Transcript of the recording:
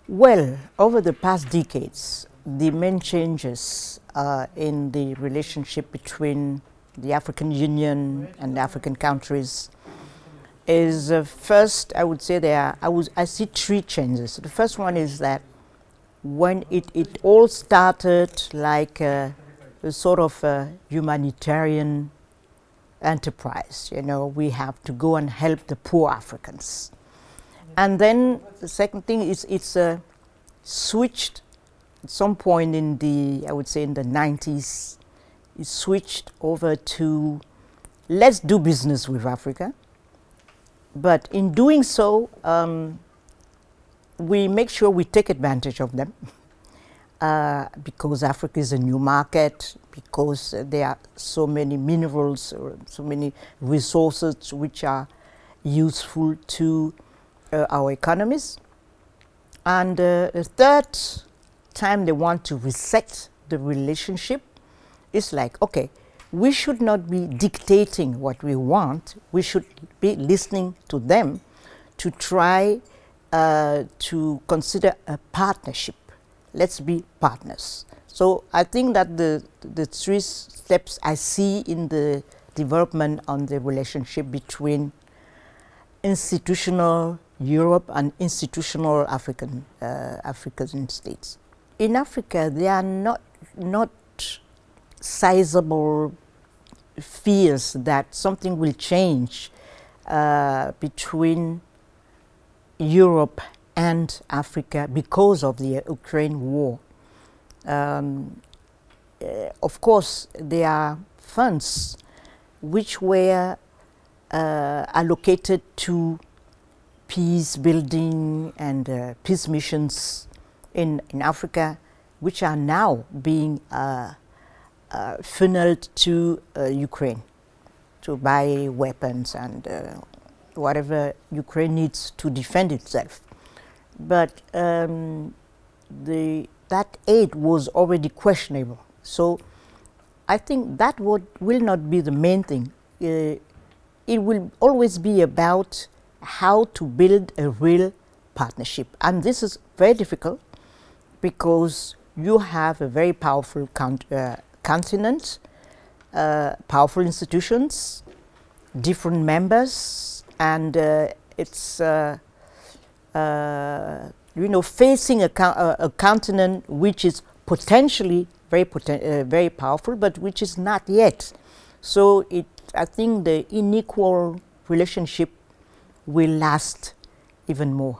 Well, over the past decades, the main changes in the relationship between the African Union and the African countries is first, I would say I see three changes. The first one is that when it all started like a sort of a humanitarian enterprise, you know, we have to go and help the poor Africans. And then the second thing is it's switched at some point in the, I would say in the 90s, it switched over to let's do business with Africa. But in doing so, we make sure we take advantage of them because Africa is a new market, because there are so many minerals, or so many resources which are useful to our economies. And the third time they want to reset the relationship is like, okay, we should not be dictating what we want. We should be listening to them to try to consider a partnership. Let's be partners. So I think that the three steps I see in the development on the relationship between institutional Europe and institutional African states. In Africa, there are not sizable fears that something will change between Europe and Africa because of the Ukraine war. Of course, there are funds which were allocated to peace building and peace missions in Africa, which are now being funneled to Ukraine to buy weapons and whatever Ukraine needs to defend itself. But that aid was already questionable. So I think that will not be the main thing. It will always be about how to build a real partnership. And this is very difficult because you have a very powerful continent, powerful institutions, different members, and it's you know, facing a continent which is potentially very powerful, but which is not yet. So I think the unequal relationship will last even more.